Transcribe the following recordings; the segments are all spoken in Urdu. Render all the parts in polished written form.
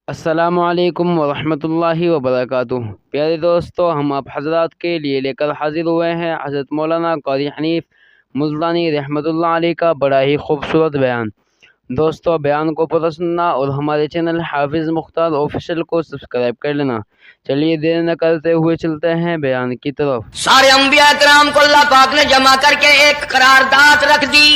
السلام علیکم ورحمۃ اللہ وبرکاتہ۔ پیارے دوستو، ہم آپ حضرات کے لیے لے کر حاضر ہوئے ہیں حضرت مولانا قاری حنیف ملتانی رحمۃ اللہ علیہ کا بڑا ہی خوبصورت بیان۔ دوستو، بیان کو پورا سننا اور ہمارے چینل حافظ مختار آفیشیل کو سبسکرائب کر لینا۔ چلیے دیر نہ کرتے ہوئے چلتے ہیں بیان کی طرف۔ سارے انبیاء کرام کو اللہ پاک نے جمع کر کے ایک قرارداد رکھ دی،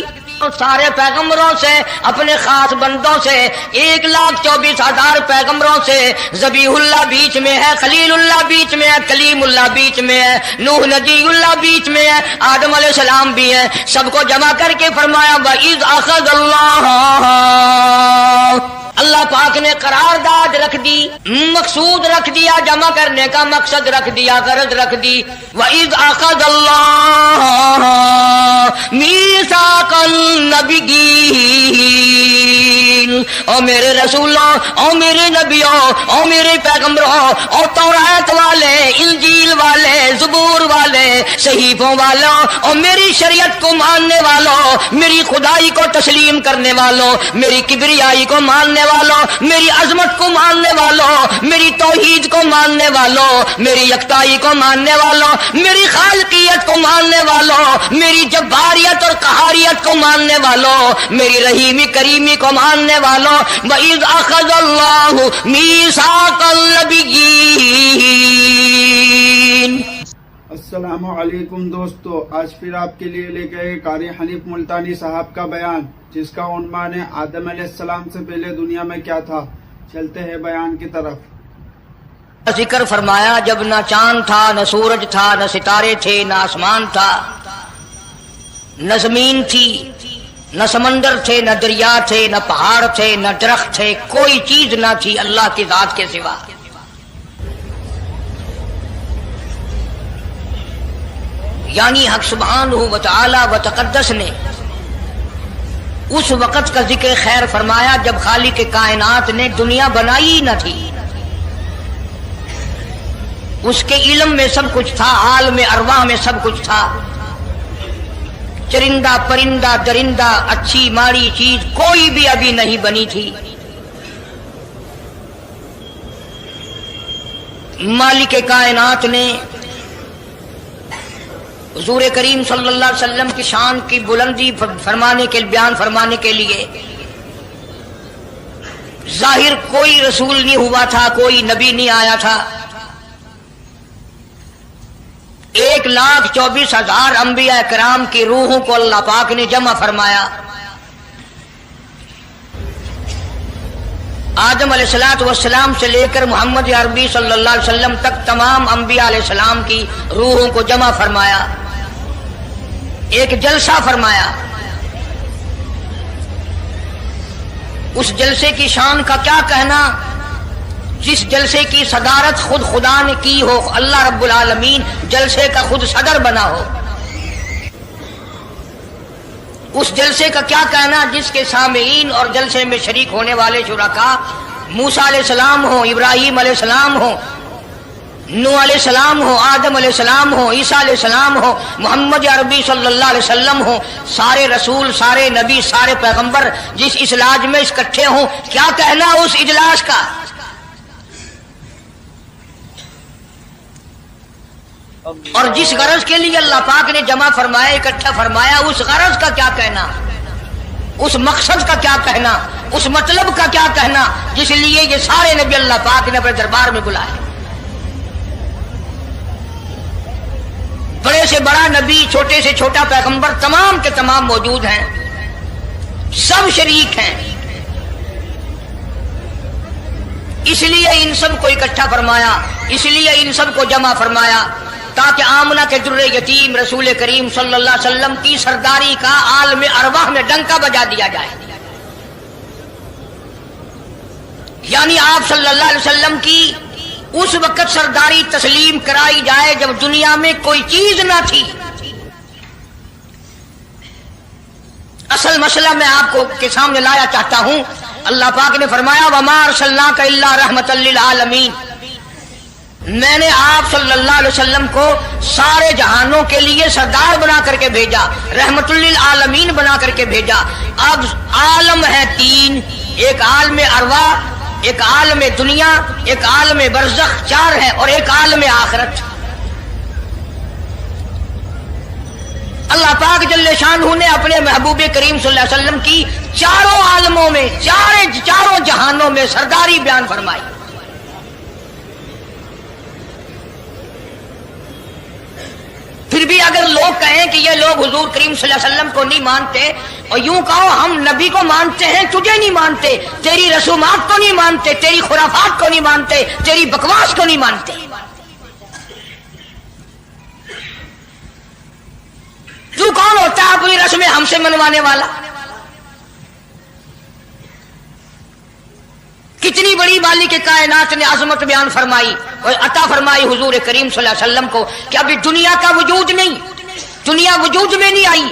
سارے پیغمبروں سے، اپنے خاص بندوں سے، 1,24,000 پیغمبروں سے۔ ذبیح اللہ بیچ میں ہے، خلیل اللہ بیچ میں ہے، کلیم اللہ بیچ میں ہے، نوح نبی اللہ بیچ میں ہے، آدم علیہ السلام بھی ہے۔ سب کو جمع کر کے فرمایا وَإِذْ أَخَذَ اللَّهُ، اللہ پاک نے قرارداد رکھ دی، مقصود رکھ دیا، جمع کرنے کا مقصد رکھ دیا، غرض رکھ دی۔ وَإِذْ أَخَذَ اللَّهُ مِيثَاقَ النَّبِيِّينَ، او میرے رسولوں، او میرے نبیوں، او میرے پیغمبروں، او تورات والے، انجیل والے، زبور والے، صحیفوں والوں، او میری شریعت کو ماننے والوں، میری خدائی کو تسلیم کرنے والوں، میری کبریائی کو ماننے والوں، میری عظمت کو ماننے والوں، میری توحید کو ماننے والوں، میری یکتائی کو ماننے والوں، میری خالقیت کو ماننے والوں، میری جباریت اور قہاریت کو ماننے والوں، میری رحیمی کریمی کو ماننے والوں۔ وَإِذْ أَخَذَ اللَّهُ مِيثَاقَ النَّبِيِّينَ۔ السلام علیکم دوستو، آج پھر آپ کے لیے لے گئے قاری حنیف ملتانی صاحب کا بیان، جس کا عنوان ہے آدم علیہ السلام سے پہلے دنیا میں کیا تھا۔ چلتے ہیں بیان کی طرف۔ ذکر فرمایا جب نہ چاند تھا، نہ سورج تھا، نہ ستارے تھے، نہ آسمان تھا، نہ زمین تھی، نہ سمندر تھے، نہ دریا تھے، نہ پہاڑ تھے، نہ درخت تھے، کوئی چیز نہ تھی اللہ کی ذات کے سوا۔ یعنی حق سبحانہ و تعالی و تقدس نے اس وقت کا ذکر خیر فرمایا جب خالق کائنات نے دنیا بنائی نہ تھی۔ اس کے علم میں سب کچھ تھا، عالم ارواح میں سب کچھ تھا، چرندہ پرندہ درندہ، اچھی ماڑی چیز کوئی بھی ابھی نہیں بنی تھی۔ مالک کائنات نے حضور کریم صلی اللہ علیہ وسلم کی شان کی بلندی بیان فرمانے کے لیے ظاہر کوئی رسول نہیں ہوا تھا، کوئی نبی نہیں آیا تھا۔ 1,24,000 انبیاء کرام کی روحوں کو اللہ پاک نے جمع فرمایا۔ آدم علیہ السلام سے لے کر محمد عربی صلی اللہ علیہ وسلم تک تمام انبیاء علیہ السلام کی روحوں کو جمع فرمایا، ایک جلسہ فرمایا۔ اس جلسے کی شان کا کیا کہنا، جس جلسے کی صدارت خود خدا نے کی ہو، اللہ رب العالمین جلسے کا خود صدر بنا ہو۔ اس جلسے کا کیا کہنا جس کے سامعین اور جلسے میں شریک ہونے والے شرکاء موسیٰ علیہ السلام ہو، ابراہیم علیہ السلام ہو، نوح علیہ السلام ہو، آدم علیہ السلام ہو، عیسیٰ علیہ السلام ہو، محمد عربی صلی اللہ علیہ وسلم ہو، سارے رسول، سارے نبی، سارے پیغمبر جس اجلاس میں اکٹھے ہوں، کیا کہنا اس اجلاس کا۔ اور جس غرض کے لیے اللہ پاک نے جمع فرمایا، اکٹھا فرمایا، اس غرض کا کیا کہنا، اس مقصد کا کیا کہنا، اس مطلب کا کیا کہنا جس لیے یہ سارے نبی اللہ پاک نے اپنے دربار میں بلائے۔ بڑے سے بڑا نبی، چھوٹے سے چھوٹا پیغمبر، تمام کے تمام موجود ہیں، سب شریک ہیں۔ اس لیے ان سب کو اکٹھا فرمایا، اس لیے ان سب کو جمع فرمایا تاکہ آمنہ کے در یتیم رسول کریم صلی اللہ علیہ وسلم کی سرداری کا عالم ارواح میں ڈنکا بجا دیا جائے۔ یعنی آپ صلی اللہ علیہ وسلم کی اس وقت سرداری تسلیم کرائی جائے جب دنیا میں کوئی چیز نہ تھی۔ اصل مسئلہ میں آپ کو کے سامنے لایا چاہتا ہوں۔ اللہ پاک نے فرمایا وَمَا أَرْسَلْنَاكَ إِلَّا رَحْمَةً لِّلْعَالَمِينَ، میں نے آپ صلی اللہ علیہ وسلم کو سارے جہانوں کے لیے سردار بنا کر کے بھیجا، رحمت للعالمین بنا کر کے بھیجا۔ اب عالم ہے تین، ایک عالم ارواح، ایک عالم دنیا، ایک عالم برزخ، 4 ہے، اور ایک عالم آخرت۔ اللہ پاک جل شانہ نے اپنے محبوب کریم صلی اللہ علیہ وسلم کی چاروں عالموں میں، چاروں جہانوں میں سرداری بیان فرمائی۔ پھر بھی اگر لوگ کہیں کہ یہ لوگ حضور کریم صلی اللہ علیہ وسلم کو نہیں مانتے، اور یوں کہو ہم نبی کو مانتے ہیں، تجھے نہیں مانتے، تیری رسومات کو نہیں مانتے، تیری خرافات کو نہیں مانتے، تیری بکواس کو نہیں مانتے، تو کون ہوتا ہے اپنی رسمیں ہم سے منوانے والا؟ کتنی بڑی مالک کائنات نے عظمت بیان فرمائی اور عطا فرمائی حضور کریم صلی اللہ علیہ وسلم کو کہ ابھی دنیا کا وجود نہیں، دنیا وجود میں نہیں آئی،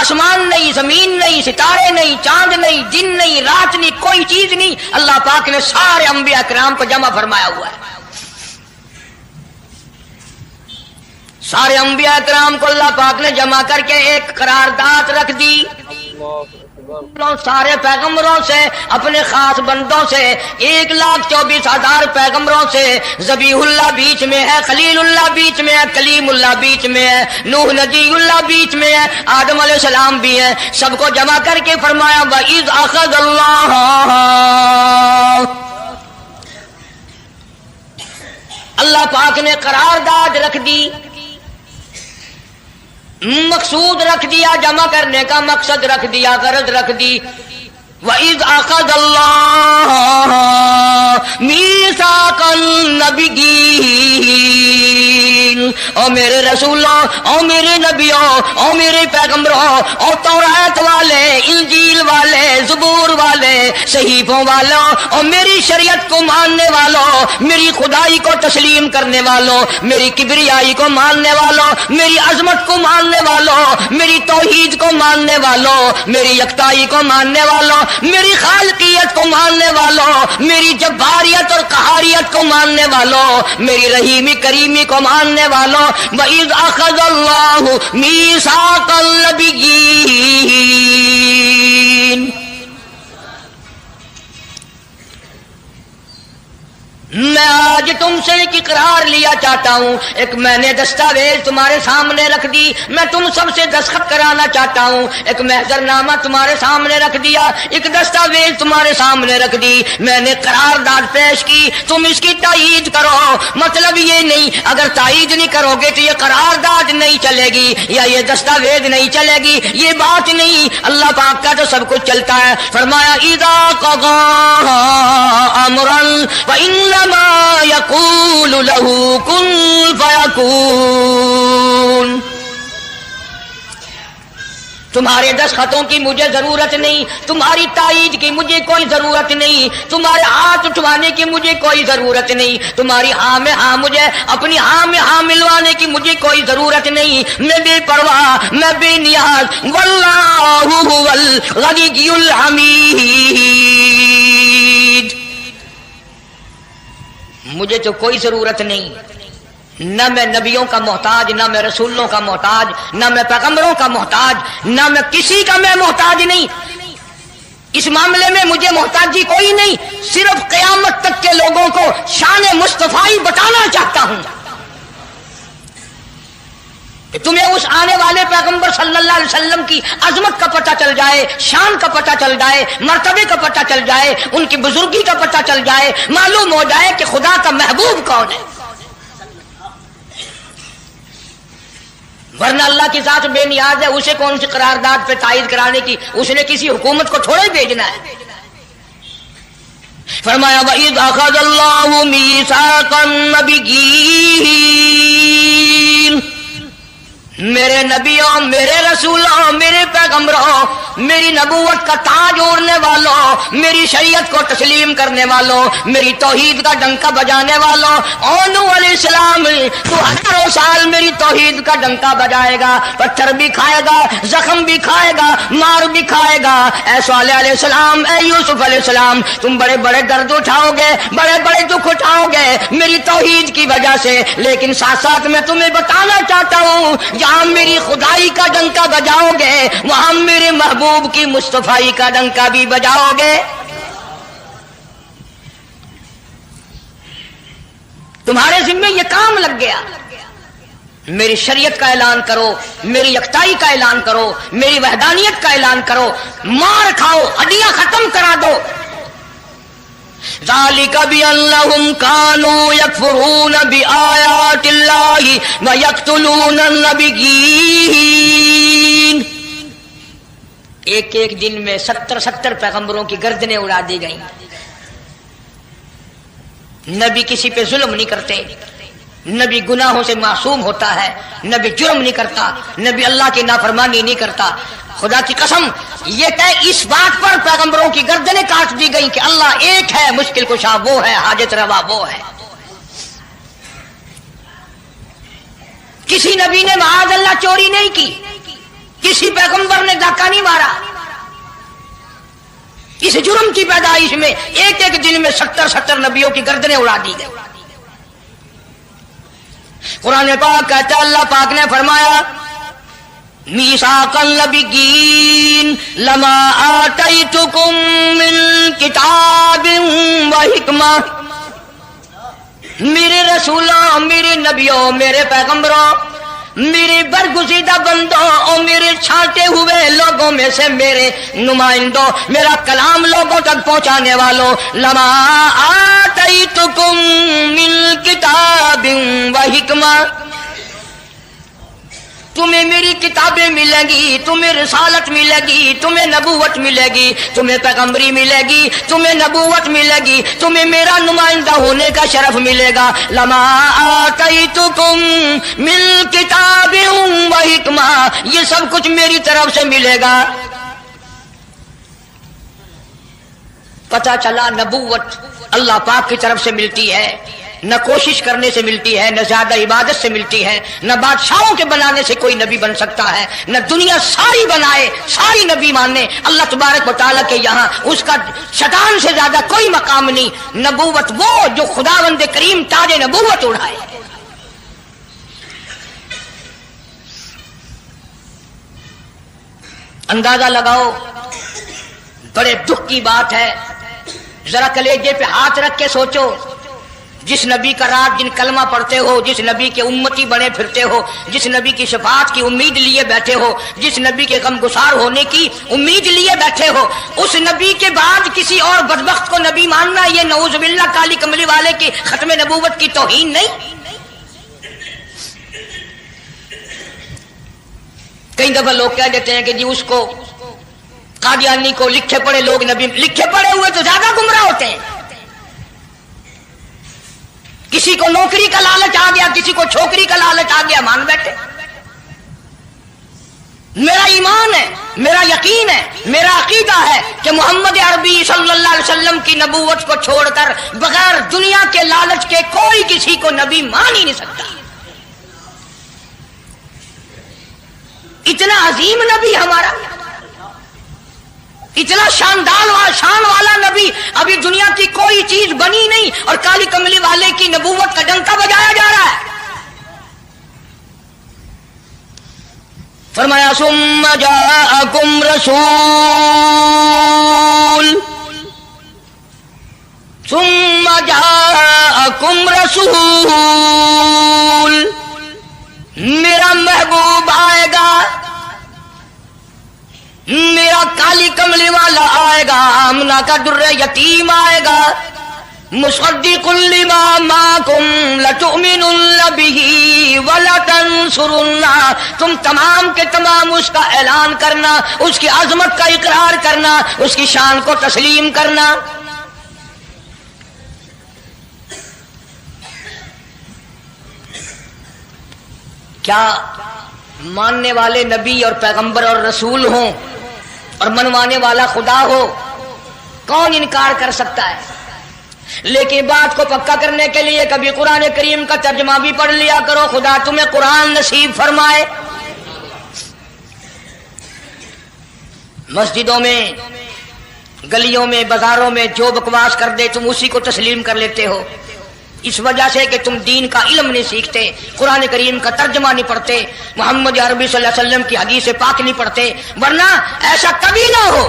آسمان نہیں، زمین نہیں، ستارے نہیں، چاند نہیں، دن نہیں، رات نہیں، کوئی چیز نہیں، اللہ پاک نے سارے انبیاء کرام کو جمع فرمایا ہوا ہے۔ سارے انبیاء کرام کو اللہ پاک نے جمع کر کے ایک قرارداد رکھ دی، سارے پیغمبروں سے، اپنے خاص بندوں سے، 1,24,000 پیغمبروں سے، ذبیح اللہ بیچ میں ہے، خلیل اللہ بیچ میں ہے، کلیم اللہ بیچ میں ہے، نوح نبی اللہ بیچ میں ہے، آدم علیہ السلام بھی ہے، سب کو جمع کر کے فرمایا وَإِذْ أَخَذَ اللَّهُ، اللہ پاک نے قرارداد رکھ دی، مقصود رکھ دیا، جمع کرنے کا مقصد رکھ دیا، غرض رکھ دی۔ وَإِذْ أَخَذَ اللَّهُ مِيثَاقَ النَّبِيِّينَ، او میرے رسولوں، او میرے نبیوں، او میرے پیغمبروں، او تورات والے، انجیل والے، زبور والے، صحیفوں والوں، او میری شریعت کو ماننے والوں، میری خدائی کو تسلیم کرنے والوں، میری کبریائی کو ماننے والوں، میری عظمت کو ماننے والوں، میری توحید کو ماننے والوں، میری یکتائی کو ماننے والوں، میری خالقیت کو ماننے والوں، میری جباریت اور قہاریت کو ماننے والوں، میری رحیمی کریمی کو ماننے والوں، وَإِذْ أَخَذَ اللَّهُ مِيثَاقَ النَّبِيِّينَ، میں آج تم سے ایک اقرار لیا چاہتا ہوں، ایک میں نے دستاویز تمہارے سامنے رکھ دی، میں تم سب سے دستخط کرانا چاہتا ہوں، ایک محضر نامہ تمہارے سامنے رکھ دیا، ایک دستاویز تمہارے سامنے رکھ دی، میں نے قرارداد پیش کی، تم اس کی تائید کرو۔ مطلب یہ نہیں اگر تائید نہیں کرو گے تو یہ قرارداد نہیں چلے گی یا یہ دستاویز نہیں چلے گی، یہ بات نہیں، اللہ پاک کا تو سب کچھ چلتا ہے۔ فرمایا اذا قضى امرا فإنما يقول له كن فيكون، تمہارے دستخطوں کی مجھے ضرورت نہیں، تمہاری تائید کی مجھے کوئی ضرورت نہیں، تمہارے ہاتھ اٹھوانے کی مجھے کوئی ضرورت نہیں، تمہاری ہاں میں ہاں مجھے اپنی ہاں میں ہاں ملوانے کی مجھے کوئی ضرورت نہیں، میں بے پرواہ، میں بے نیاز، واللہ هو الغنی الحمید، مجھے تو کوئی ضرورت نہیں، نہ میں نبیوں کا محتاج، نہ میں رسولوں کا محتاج، نہ میں پیغمبروں کا محتاج، نہ میں کسی کا میں محتاج نہیں، اس معاملے میں مجھے محتاجی کوئی نہیں، صرف قیامت تک کے لوگوں کو شان مصطفی بتانا چاہتا ہوں کہ تمہیں اس آنے والے پیغمبر صلی اللہ علیہ وسلم کی عظمت کا پتہ چل جائے، شان کا پتہ چل جائے، مرتبے کا پتہ چل جائے، ان کی بزرگی کا پتہ چل جائے، معلوم ہو جائے کہ خدا کا محبوب کون ہے۔ ورنہ اللہ کی ذات بے نیاز ہے، اسے کون سی قرارداد پہ تائید کرانے کی، اس نے کسی حکومت کو تھوڑے بھیجنا ہے۔ فرمایا وَإِذْ أَخَذَ اللَّهُ مِيثَاقَ النَّبِيِّينَ، میرے نبیوں، میرے رسولوں، میرے پیغمبروں، میری نبوت کا تاج اوڑھنے والوں، میری شریعت کو تسلیم کرنے والوں، میری توحید کا ڈنکا بجانے والوں، اور نوح علیہ السلام تو ہزاروں سال میری توحید کا ڈنکا بجائے گا، پتھر بھی کھائے گا، زخم بھی کھائے گا، مار بھی کھائے گا، اے صالح علیہ السلام، اے یوسف علیہ السلام، تم بڑے بڑے درد اٹھاؤ گے، بڑے بڑے دکھ اٹھاؤ گے میری توحید کی وجہ سے، لیکن ساتھ ساتھ میں تمہیں بتانا چاہتا ہوں جہاں میری خدائی کا ڈنکا بجاؤ گے وہاں میرے محبوب کی مصطفی کا ڈنکا بھی بجاؤ گے۔ تمہارے ذمے یہ کام لگ گیا، میری شریعت کا اعلان کرو، میری یکتائی کا اعلان کرو، میری وحدانیت کا اعلان کرو، مار کھاؤ، ہڈیاں ختم کرا دو۔ ذالک بأنہم کانوا یکفرون بآیات اللہ ویقتلون النبیین۔ ایک ایک دن میں 70 پیغمبروں کی گردنیں اڑا دی گئیں۔ نبی کسی پہ ظلم نہیں کرتے، نبی گناہوں سے معصوم ہوتا ہے، نبی جرم نہیں کرتا، نبی اللہ کی نافرمانی نہیں کرتا۔ خدا کی قسم یہ کہ اس بات پر پیغمبروں کی گردنیں کاٹ دی گئیں کہ اللہ ایک ہے، مشکل کشا وہ ہے، حاجت روا وہ ہے۔ کسی نبی نے معاذ اللہ چوری نہیں کی، کسی پیغمبر نے ڈاکہ نہیں مارا۔ اس جرم کی پیدائش میں ایک ایک دن میں 70 نبیوں کی گردنیں اڑا دی گئی۔ قرآن پاک کہتا ہے، اللہ پاک نے فرمایا میثاق النبیین لما آتیتکم من کتاب و حکمہ، میرے رسولوں، میرے نبیوں، میرے پیغمبروں، میرے برگزیدہ بندوں اور میرے چھانٹے ہوئے لوگوں میں سے میرے نمائندوں، میرا کلام لوگوں تک پہنچانے والوں، لما آتیتکم من کتاب و حکمہ، تمہیں میری کتابیں ملیں گی، تمہیں رسالت ملے گی، تمہیں نبوت ملے گی، تمہیں پیغمبری ملے گی، تمہیں نبوت ملے گی، تمہیں میرا نمائندہ ہونے کا شرف ملے گا۔ لما آتیتکم من کتاب و حکمہ، یہ سب کچھ میری طرف سے ملے گا۔ پتہ چلا نبوت اللہ پاک کی طرف سے ملتی ہے، نہ کوشش کرنے سے ملتی ہے، نہ زیادہ عبادت سے ملتی ہے، نہ بادشاہوں کے بنانے سے کوئی نبی بن سکتا ہے، نہ دنیا ساری بنائے ساری نبی مانے اللہ تبارک و تعالیٰ کے یہاں اس کا شیطان سے زیادہ کوئی مقام نہیں۔ نبوت وہ جو خداوند کریم تاج نبوت اڑائے۔ اندازہ لگاؤ، بڑے دکھ کی بات ہے، ذرا کلیجے پہ ہاتھ رکھ کے سوچو، جس نبی کا رات دن کلمہ پڑھتے ہو، جس نبی کے امتی بنے پھرتے ہو، جس نبی کی شفاعت کی امید لیے بیٹھے ہو، جس نبی کے غم گسار ہونے کی امید لیے بیٹھے ہو، اس نبی کے بعد کسی اور بدبخت کو نبی ماننا یہ نعوذ باللہ کالی کملی والے کی ختم نبوت کی توہین نہیں؟ کئی دفعہ لوگ کہہ دیتے ہیں کہ جی اس کو قادیانی کو لکھے پڑھے لوگ نبی، لکھے پڑھے ہوئے تو زیادہ گمراہ ہوتے ہیں۔ کسی کو نوکری کا لالچ آ گیا، کسی کو چھوکری کا لالچ آ گیا، مان بیٹھے۔ میرا ایمان ہے، میرا یقین ہے، میرا عقیدہ ہے کہ محمد عربی صلی اللہ علیہ وسلم کی نبوت کو چھوڑ کر بغیر دنیا کے لالچ کے کوئی کسی کو نبی مان ہی نہیں سکتا۔ اتنا عظیم نبی ہمارا، اتنا شان والا نبی، ابھی دنیا کی کوئی چیز بنی نہیں اور کالی کملی والے کی نبوت کا ڈنکا بجایا جا رہا ہے۔ فرمایا ثم جاءکم رسول، میرا محبوب آئے گا، میرا کالی کملی والا آئے گا، آمنہ کا در یتیم آئے گا، مصدق لما معکم لتؤمنن بہ ولتنصرنہ، تم تمام کے تمام اس کا اعلان کرنا، اس کی عظمت کا اقرار کرنا، اس کی شان کو تسلیم کرنا۔ کیا ماننے والے نبی اور پیغمبر اور رسول ہوں اور منوانے والا خدا ہو، کون انکار کر سکتا ہے؟ لیکن بات کو پکا کرنے کے لیے کبھی قرآن کریم کا ترجمہ بھی پڑھ لیا کرو، خدا تمہیں قرآن نصیب فرمائے۔ مسجدوں میں، گلیوں میں، بازاروں میں جو بکواس کر دے تم اسی کو تسلیم کر لیتے ہو، اس وجہ سے کہ تم دین کا علم نہیں سیکھتے، قرآن کریم کا ترجمہ نہیں پڑھتے، محمد عربی صلی اللہ علیہ وسلم کی حدیث پاک نہیں پڑھتے، ورنہ ایسا کبھی نہ ہو۔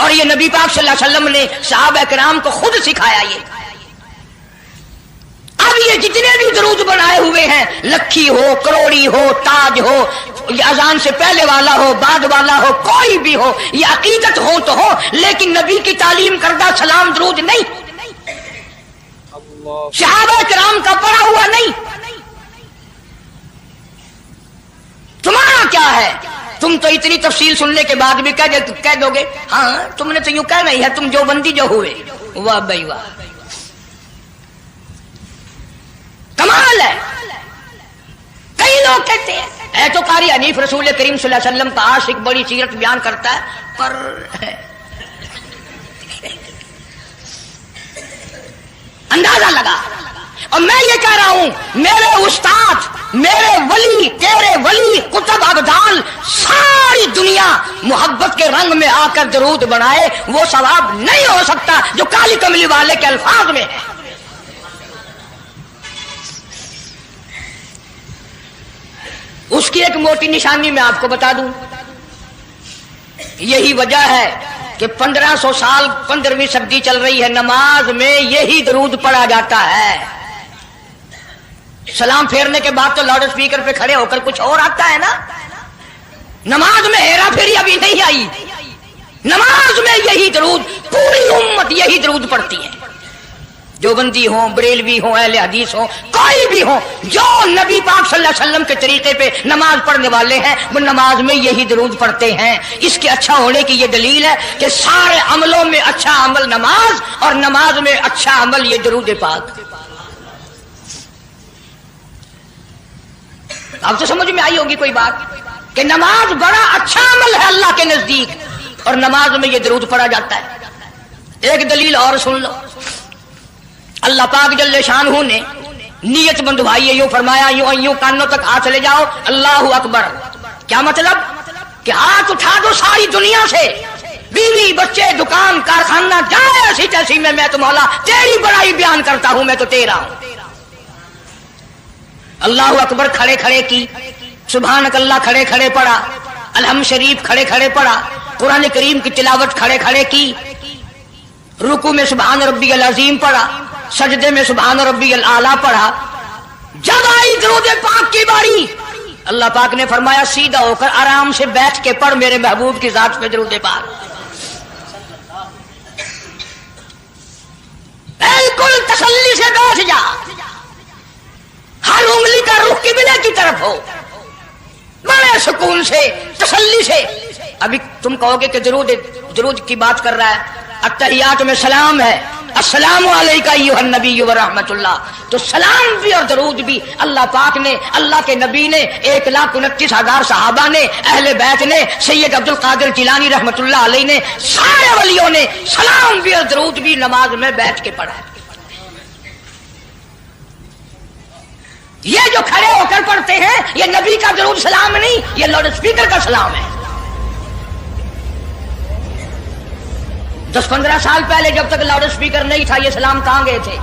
اور یہ نبی پاک صلی اللہ علیہ وسلم نے صحابہ کرام کو خود سکھایا یہ. اب یہ جتنے بھی درود بنائے ہوئے ہیں، لکھی ہو، کروڑی ہو، تاج ہو، یہ اذان سے پہلے والا ہو، بعد والا ہو، کوئی بھی ہو، یہ عقیدت ہو تو ہو، لیکن نبی کی تعلیم کردہ سلام درود نہیں، صحابہ کرام کا پڑھا ہوا نہیں. تمہارا کیا ہے؟ تم تو اتنی تفصیل سننے کے بعد بھی کہہ دو گے ہاں تم نے تو یوں کہنا ہی ہے، تم جو بندی جو ہوئے. واہ بھائی واہ، کمال ہے. کئی لوگ کہتے ہیں اے تو قاری حنیف رسول کریم صلی اللہ علیہ وسلم کا عاشق بڑی سیرت بیان کرتا ہے، پر اندازہ لگا. اور میں یہ کہہ رہا ہوں میرے استاد، میرے ولی، تیرے ولی، کتب ابدال، ساری دنیا محبت کے رنگ میں آ کر درود بنائے، وہ ثواب نہیں ہو سکتا جو کالی کملی والے کے الفاظ میں ہے. اس کی ایک موٹی نشانی میں آپ کو بتا دوں. یہی وجہ ہے کہ 1500 سال 15ویں صدی چل رہی ہے، نماز میں یہی درود پڑھا جاتا ہے. سلام پھیرنے کے بعد تو لاؤڈ اسپیکر پہ کھڑے ہو کر کچھ اور آتا ہے نا. نماز میں ہیرا پھیری ابھی نہیں آئی، نماز میں یہی درود، پوری امت یہی درود پڑھتی ہے. جو بندی ہوں، بریلوی ہوں، اہل حدیث ہوں، کوئی بھی ہوں، جو نبی پاک صلی اللہ علیہ وسلم کے طریقے پہ نماز پڑھنے والے ہیں وہ نماز میں یہی درود پڑھتے ہیں. اس کے اچھا ہونے کی یہ دلیل ہے کہ سارے عملوں میں اچھا عمل نماز، اور نماز میں اچھا عمل یہ درود پاک. اب تو سمجھ میں آئی ہوگی کوئی بات کہ نماز بڑا اچھا عمل ہے اللہ کے نزدیک، اور نماز میں یہ درود پڑھا جاتا ہے. ایک دلیل اور سن لو. اللہ پاک جل شانہ نے نیت بندھوائی ہے، یوں فرمایا یوں کانوں تک ہاتھ لے جاؤ، اللہ اکبر. کیا مطلب؟ کہ ہاتھ اٹھا دو ساری دنیا سے، بیوی بچے دکان کارخانہ جائے ایسی تیسی میں تو مولا تیری بڑائی بیان کرتا ہوں، میں تو تیرا ہوں. اللہ اکبر کھڑے کھڑے کی، سبحانک اللہ کھڑے کھڑے پڑھا، الحمد شریف کھڑے کھڑے پڑھا، قرآن کریم کی تلاوت کھڑے کھڑے کی، رکوع میں سبحان ربی العظیم پڑھا، سجدے میں سبحان ربی الاعلیٰ پڑھا. جب آئی درود پاک کی باری، اللہ پاک نے فرمایا سیدھا ہو کر آرام سے بیٹھ کے پڑھ میرے محبوب کی ذات پہ درود پاک. بالکل تسلی سے بیٹھ جا، ہر انگلی کا رخ قبلے کی طرف ہو، بڑے سکون سے تسلی سے. ابھی تم کہو گے کہ درود کی بات کر رہا ہے، التحیات میں سلام ہے، السلام علیکہ ایھا النبی ورحمۃ اللہ. تو سلام بھی اور درود بھی اللہ پاک نے، اللہ کے نبی نے، 1,29,000 صحابہ نے، اہل بیت نے، سید عبد القادر جیلانی رحمۃ اللہ علیہ نے، سارے ولیوں نے سلام بھی اور درود بھی نماز میں بیٹھ کے پڑھا. یہ جو کھڑے ہو کر پڑھتے ہیں یہ نبی کا درود سلام نہیں، یہ لاؤڈ اسپیکر کا سلام ہے. 10-15 سال پہلے جب تک لاؤڈ اسپیکر نہیں تھا یہ سلام کہاں گئے تھے؟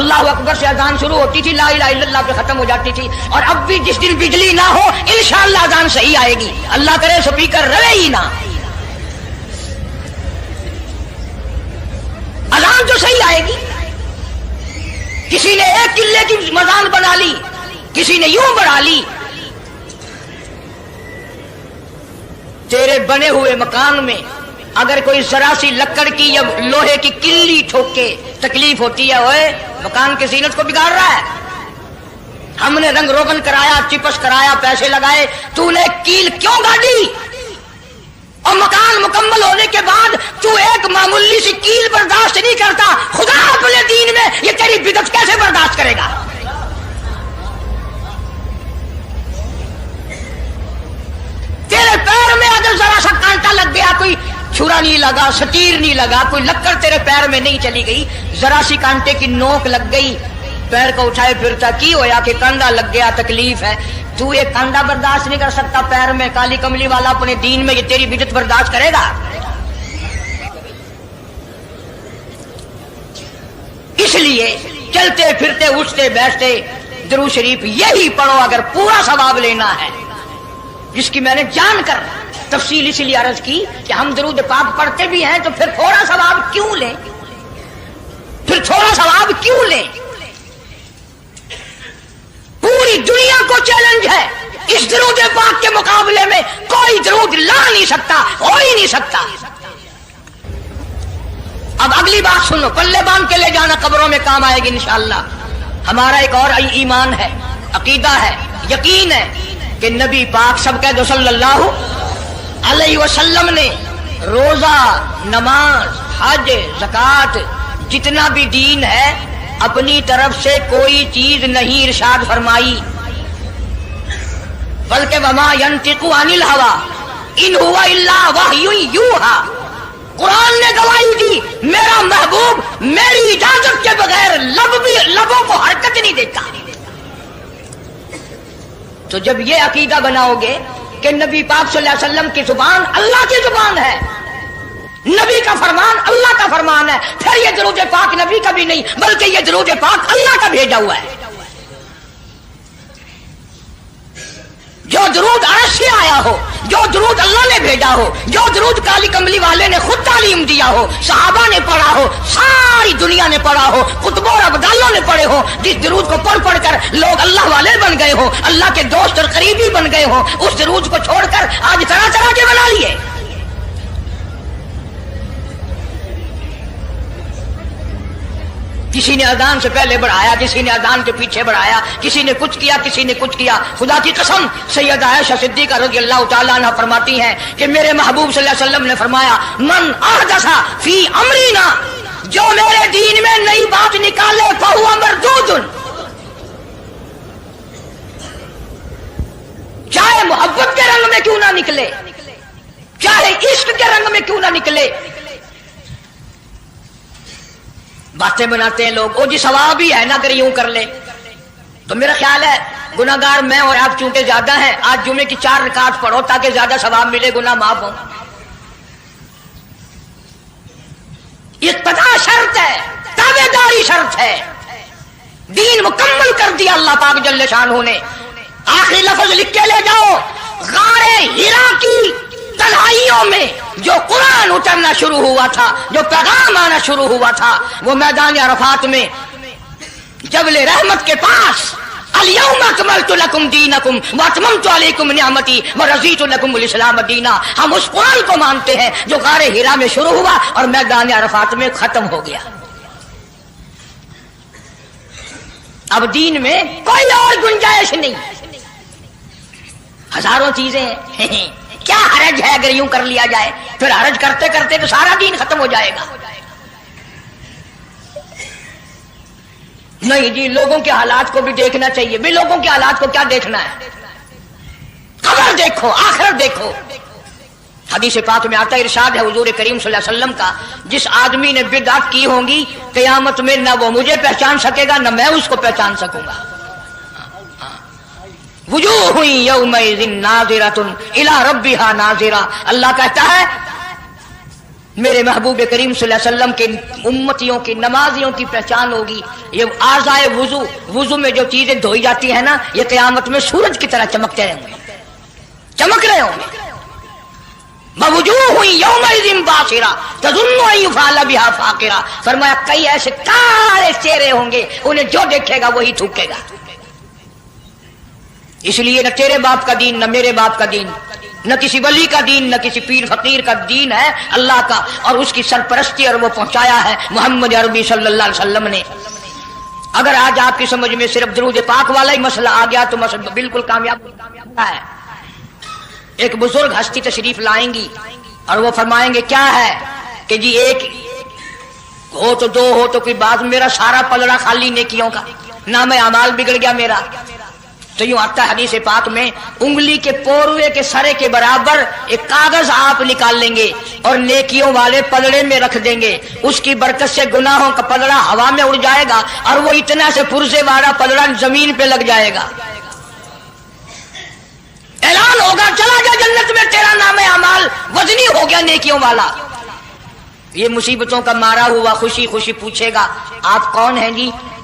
اللہ اکبر سے اذان شروع ہوتی تھی، لا الہ الا اللہ پہ ختم ہو جاتی تھی. اور اب بھی جس دن بجلی نہ ہو انشاءاللہ اذان صحیح آئے گی، اللہ کرے اسپیکر رہے ہی نہ، اذان تو صحیح آئے گی. کسی نے ایک قلعے کی مزان بنا لی، کسی نے یوں بڑھا لی. تیرے بنے ہوئے مکان میں اگر کوئی ذرا سی لکڑ کی یا لوہے کی کلی ٹھوک کے تکلیف ہوتی ہے، اوئے مکان کی زینت کو بگاڑ رہا ہے. ہم نے رنگ روغن کرایا، چپس کرایا، پیسے لگائے، تو نے کیل کیوں گاڑی؟ اور مکان مکمل ہونے کے بعد تو ایک معمولی سی کیل برداشت نہیں کرتا، خدا اپنے دین میں یہ تیری بدعت کیسے برداشت کرے گا؟ تیرے پیر میں اگر ذرا سا کانٹا لگ گیا، کوئی چھرا نہیں لگا، سٹیر نہیں لگا، کوئی لکڑ تیرے پیر میں نہیں چلی گئی، ذرا سی کانٹے کی نوک لگ گئی، پیر کو اٹھائے پھرتا کی ہویا کہ کانڈا لگ گیا، تکلیف ہے. تو یہ کانڈا برداشت نہیں کر سکتا پیر میں، کالی کملی والا اپنے دین میں یہ تیری بدعت برداشت کرے گا؟ اس لیے چلتے پھرتے اٹھتے بیٹھتے درود شریف یہی پڑھو اگر پورا ثواب لینا ہے، جس کی میں نے جان کر تفصیل اس لیے عرض کی کہ ہم درود پاک پڑھتے بھی ہیں تو پھر تھوڑا ثواب کیوں لیں؟ پھر تھوڑا ثواب کیوں لیں؟ پوری دنیا کو چیلنج ہے، اس درود پاک کے مقابلے میں کوئی درود لا نہیں سکتا، ہو ہی نہیں سکتا۔ اب اگلی بات سنو، پلے باندھ کے لے جانا، قبروں میں کام آئے گی انشاءاللہ۔ ہمارا ایک اور ایمان ہے، عقیدہ ہے، یقین ہے کہ نبی پاک سب کہہ دو صلی اللہ علیہ وسلم نے روزہ، نماز، حج، زکوٰۃ، جتنا بھی دین ہے اپنی طرف سے کوئی چیز نہیں ارشاد فرمائی، بلکہ وما ينطق عن الهوى ان هو الا وحی یوحی۔ قرآن نے گواہی دی میرا محبوب میری اجازت کے بغیر لبوں کو حرکت نہیں دیتا۔ تو جب یہ عقیدہ بناؤ گے کہ نبی پاک صلی اللہ علیہ وسلم کی زبان اللہ کی زبان ہے، نبی کا فرمان اللہ کا فرمان ہے، پھر یہ درود پاک نبی کا بھی نہیں بلکہ یہ درود پاک اللہ کا بھیجا ہوا ہے۔ جو درود عرش سے آیا ہو، جو درود اللہ نے بھیجا ہو، جو درود کالی کملی والے نے خود تعلیم دیا ہو، صحابہ نے پڑھا ہو، ساری دنیا نے پڑھا ہو، قطبوں اور ابدالوں نے پڑھے ہو، جس درود کو پڑھ پڑھ کر لوگ اللہ والے بن گئے ہو، اللہ کے دوست اور قریبی بن گئے ہو، اس درود کو چھوڑ کر آج طرح طرح کے بنا لیے۔ کسی نے اذان سے پہلے بڑھایا، کسی نے اذان کے پیچھے بڑھایا، کسی نے کچھ کیا، کسی نے کچھ کیا۔ خدا کی قسم سیدہ عائشہ صدیقہ رضی اللہ تعالیٰ عنہ فرماتی ہیں کہ میرے محبوب صلی اللہ علیہ وسلم نے فرمایا من احدث فی امرنا، جو میرے دین میں نئی بات نکالے فہو مردود، چاہے محبت کے رنگ میں کیوں نہ نکلے، چاہے عشق کے رنگ میں کیوں نہ نکلے۔ باتیں بناتے ہیں لوگ، او جی ثواب ہی ہے نا اگر یوں کر لے۔ تو میرا خیال ہے گناہگار میں اور آپ چونکہ زیادہ ہیں، آج جمعے کی 4 رکعت پڑھو تاکہ زیادہ ثواب ملے، گناہ معاف ہو۔ اقتداء شرط ہے، تابعداری شرط ہے، دین مکمل کر دیا اللہ پاک جل شانہ نے۔ آخری لفظ لکھ کے لے جاؤ، غار حرا کی تنہائیوں میں جو قرآن اترنا شروع ہوا تھا، جو پیغام آنا شروع ہوا تھا، وہ میدان عرفات میں جبل رحمت کے پاس الیوم اکملت لکم دینکم واتممت علیکم نعمتی ورضیت لکم الاسلام دینا۔ ہم اس قرآن کو مانتے ہیں جو غار حرا میں شروع ہوا اور میدان عرفات میں ختم ہو گیا۔ اب دین میں کوئی اور گنجائش نہیں، ہزاروں چیزیں ہیں، کیا حرج ہے اگر یوں کر لیا جائے؟ پھر حرج کرتے کرتے تو سارا دین ختم ہو جائے گا۔ نہیں جی، لوگوں کے حالات کو بھی دیکھنا چاہیے۔ بھی لوگوں کے حالات کو کیا دیکھنا ہے؟ قبر دیکھو، آخرت دیکھو۔ حدیث پاک میں آتا ہے، ارشاد ہے حضور کریم صلی اللہ علیہ وسلم کا، جس آدمی نے بدعت کی ہوں گی قیامت میں نہ وہ مجھے پہچان سکے گا نہ میں اس کو پہچان سکوں گا۔ وجوہ یومئذ ناظرۃ الی ربها ناظرہ، اللہ کہتا ہے میرے محبوب کریم صلی اللہ علیہ وسلم کے امتیوں کی نمازیوں کی پہچان ہوگی۔ یہ اعضائے وضو، وضو میں جو چیزیں دھوئی جاتی ہیں نا، یہ قیامت میں سورج کی طرح چمکتے رہیں گے، چمک رہے ہوں گے۔ وجوہ یومئذ باسرہ تظن ان یفعل بها فاقرہ، فرمایا کئی ایسے کالے چہرے ہوں گے انہیں جو دیکھے گا وہی تھوکے گا۔ اس لیے نہ تیرے باپ کا دین، نہ میرے باپ کا دین، نہ کسی ولی کا دین، نہ کسی پیر فقیر کا دین ہے، اللہ کا، اور اس کی سرپرستی اور وہ پہنچایا ہے محمد عربی صلی اللہ علیہ وسلم نے۔ اگر آج آپ کی سمجھ میں صرف درود پاک والا ہی مسئلہ آ گیا تو مسئلہ بالکل کامیاب ہے۔ ایک بزرگ ہستی تشریف لائیں گی اور وہ فرمائیں گے کیا ہے کہ جی ایک ہو تو دو ہو تو کوئی بات، میرا سارا پلڑا خالی نیکیوں کا، نام اعمال بگڑ گیا میرا۔ تو یوں آتا ہے حدیث پاک میں، انگلی کے پوروے کے سرے کے برابر ایک کاغذ آپ نکال لیں گے اور نیکیوں والے پلڑے میں رکھ دیں گے، اس کی برکت سے گناہوں کا پلڑا ہوا میں اڑ جائے گا اور وہ اتنا سے پرزے والا پلڑا زمین پہ لگ جائے گا۔ اعلان ہوگا چلا جا جنت میں، تیرا نام اعمال وزنی ہو گیا نیکیوں والا۔ یہ مصیبتوں کا مارا ہوا خوشی خوشی پوچھے گا آپ کون ہیں جی؟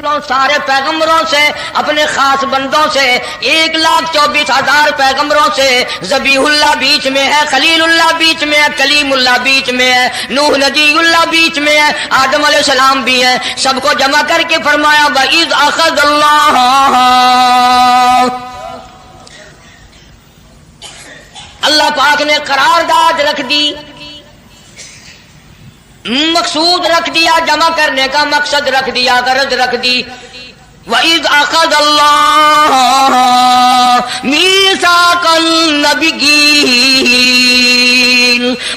سارے پیغمبروں سے، اپنے خاص بندوں سے، 1,24,000 پیغمبروں سے، ذبیح اللہ بیچ میں ہے، خلیل اللہ بیچ میں ہے، کلیم اللہ بیچ میں ہے، نوح نجی اللہ بیچ میں ہے، آدم علیہ السلام بھی ہے، سب کو جمع کر کے فرمایا وَإِذْ أَخَذَ اللہ پاک نے قرارداد رکھ دی، مقصود رکھ دیا، جمع کرنے کا مقصد رکھ دیا، غرض رکھ دی، وَإِذْ أَخَذَ اللَّهُ مِيثَاقَ النَّبِيِّينَ،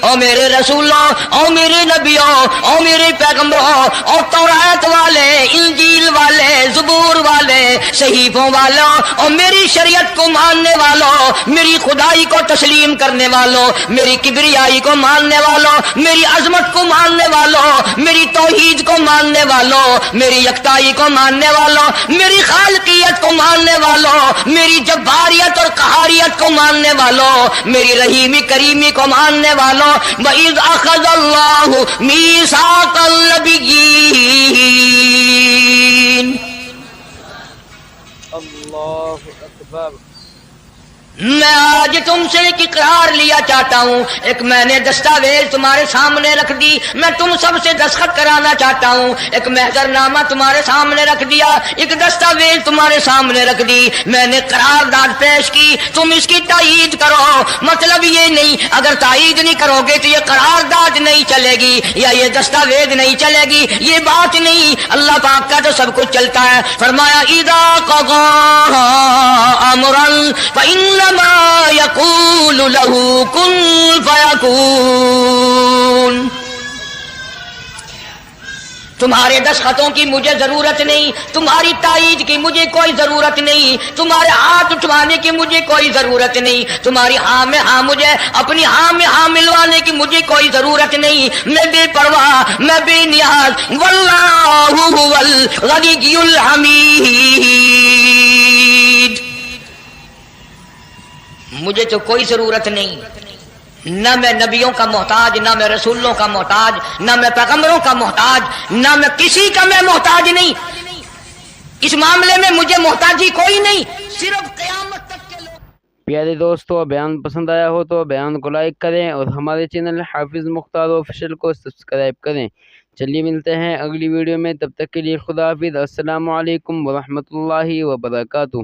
او میرے رسولوں، او میرے نبیوں، او میرے پیغمبروں، او تورات والے، انجیل والے، زبور والے، صحیفوں والوں، او میری شریعت کو ماننے والوں، میری خدائی کو تسلیم کرنے والوں، میری کبریائی کو ماننے والوں، میری عظمت کو ماننے والوں، میری توحید کو ماننے والوں، میری یکتائی کو ماننے والوں، میری خالقیت کو ماننے والوں، میری جباریت اور قہاریت کو ماننے والوں، میری رحیمی کریمی کو ماننے والوں، وَإِذْ أَخَذَ اللَّهُ مِيثَاقَ النَّبِيِّينَ۔ اللہ اکبر۔ میں آج تم سے ایک اقرار لیا چاہتا ہوں، ایک میں نے دستاویز تمہارے سامنے رکھ دی، میں تم سب سے دستخط کرانا چاہتا ہوں، ایک محضر نامہ تمہارے سامنے رکھ دیا، ایک دستاویز تمہارے سامنے رکھ دی، میں نے قرارداد پیش کی، تم اس کی تائید کرو۔ مطلب یہ نہیں اگر تائید نہیں کرو گے تو یہ قرارداد نہیں چلے گی یا یہ دستاویز نہیں چلے گی، یہ بات نہیں، اللہ پاک کا تو سب کچھ چلتا ہے۔ فرمایا اذا قضى امرا فانما يقول له كن فيكون۔ تمہارے دستخطوں کی مجھے ضرورت نہیں، تمہاری تائید کی مجھے کوئی ضرورت نہیں، تمہارے ہاتھ اٹھوانے کی مجھے کوئی ضرورت نہیں، تمہاری ہاں میں ہاں مجھے اپنی ہاں میں ہاں ملوانے کی مجھے کوئی ضرورت نہیں، میں بے پرواہ، میں بے نیاز، واللہ هو الغنی الحمید، مجھے تو کوئی ضرورت نہیں، نہ میں نبیوں کا محتاج، نہ میں رسولوں کا محتاج، نہ میں پیغمبروں کا محتاج، نہ میں کسی کا میں محتاج نہیں، اس معاملے میں مجھے محتاجی کوئی نہیں، صرف قیامت تک کے لوگ۔ پیارے دوستو، بیان پسند آیا ہو تو بیان کو لائک کریں اور ہمارے چینل حافظ مختار آفیشیل کو سبسکرائب کریں۔ چلیے ملتے ہیں اگلی ویڈیو میں، تب تک کے لیے خدا حافظ، السلام علیکم ورحمۃ اللہ وبرکاتہ۔